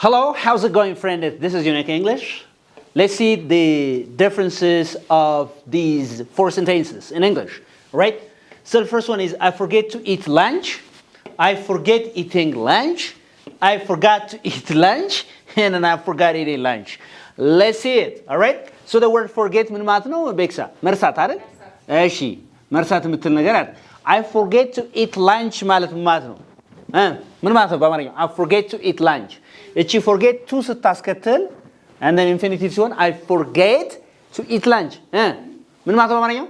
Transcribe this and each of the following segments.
Hello, how's it going, friend? This is Unique English. Let's see the differences of these four sentences in English, right? So the first one is, I forget to eat lunch. I forget eating lunch. I forgot to eat lunch. And then I forgot eating lunch. Let's see it, all right? So the word forget ምን ማለት ነው? ቤክሳ መርሳት አይደል? እሺ መርሳት የምትል ነገር አይደል? I forget to eat lunch ማለት ምን ማለት ነው? ምን ማለት ነው በአማርኛው? I forget to eat lunch. እቺ forget to ስታስከትል and then infinitive ሲሆን I forget to eat lunch. ምን ማለት ነው በአማርኛው?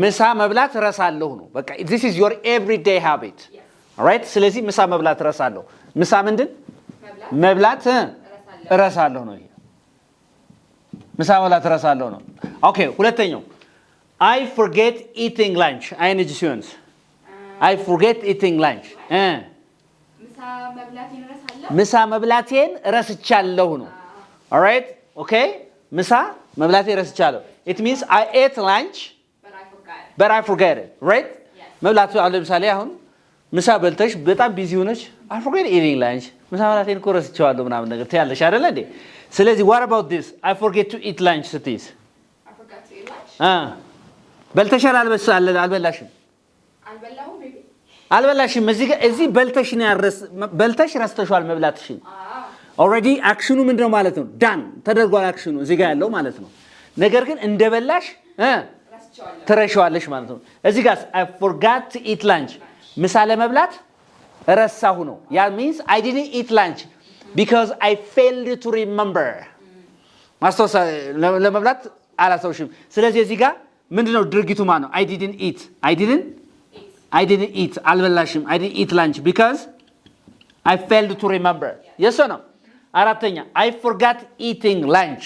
ምሳ መብላት ረሳለሁ ነው። በቃ this is your everyday habit. All right? ስለዚህ ምሳ መብላት ረሳለሁ። ምሳ ምንድን? መብላት ረሳለሁ ነው። ምሳ መብላት ረሳለሁ ነው። ኦኬ ሁለተኛው I forget eating lunch. ing ሲሆንስ I forget eating lunch. ምሳ መብላቴን ረስቻለሁ ነው። All right? Okay? ምሳ መብላቴን ረስቻለሁ. It means I ate lunch but I forget it. Right? መብላቱ አሁን ለምሳሌ አሁን ምሳ በልተሽ በጣም ቢዚ ሆነሽ I forget eating lunch. ምሳ መብላቴን እኮ ረስቻለሁ ምናምን ነገር ትያለሽ አይደል እንዴ? ስለዚህ what about this? I forget to eat lunch ስትይዝ I forgot to eat lunch. በልተሻል አልበላሽም? አልበላሽም። እዚህ በልተሽ ረስተሻል መብላትሽን። ኦልሬዲ አክሽኑ ምንድነው ማለት ነው? ዳን ተደርጓል አክሽኑ እዚህ ጋር ያለው ማለት ነው። ነገር ግን እንደበላሽ ትረሻዋለሽ ማለት ነው። እዚህ ጋር I forgot to eat lunch ምሳ ለመብላት ረሳሁ ነው። ያ means I didn't eat lunch because I failed to remember. ማስተዋወስ ለመብላት አላስተውሽም። ስለዚህ እዚህ ጋር ምንድነው ድርጊቱ ማለት ነው? I didn't eat አልበላሽም. I didn't eat lunch because I failed to remember. Yes or no? አራተኛ I forgot eating lunch.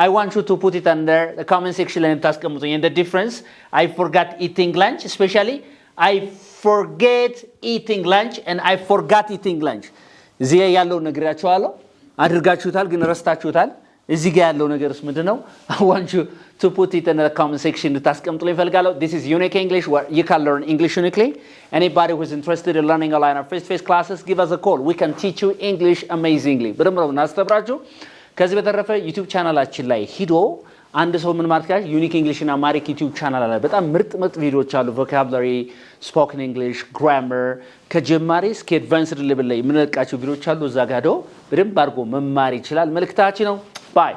I want you to put it under the comment section and ታስቀምጡኝ. And the difference, I forgot eating lunch, especially I forget eating lunch and I forgot eating lunch. እዚህ ያለው ነግራችኋለሁ አድርጋችሁታል ግን ረስታችሁታል። እዚህ ጋር ያለው ነገርስ ምንድነው? I want you to put it in the comment section ታስቀምጡልኝ ፈልጋለሁ. This is Unique English where you can learn English uniquely. Anybody who is interested in learning online or face-to-face classes, give us a call. We can teach you English amazingly. በደንብ ነው እናስተምራችሁ። ከዚህ በተረፈ ዩቲዩብ ቻናላችን ላይ ሂዶ አንድ ሰው ምን ማለት ጋር ዩኒክ እንግሊሽ እና አማሪክ ዩቲዩብ ቻናል አለ። በጣም ምርጥ ቪዲዮዎች አሉ። ቮካቡላሪ፣ ስፖክን እንግሊሽ፣ ግራመር ከጀማሪ እስከ አድቫንስድ ሌቭል ላይ የምንለቃቸው ቪዲዮዎች አሉ። እዛ ጋር ሄዶ በደንብ አድርጎ መማር ይችላል። መልእክታችን ነው። ባይ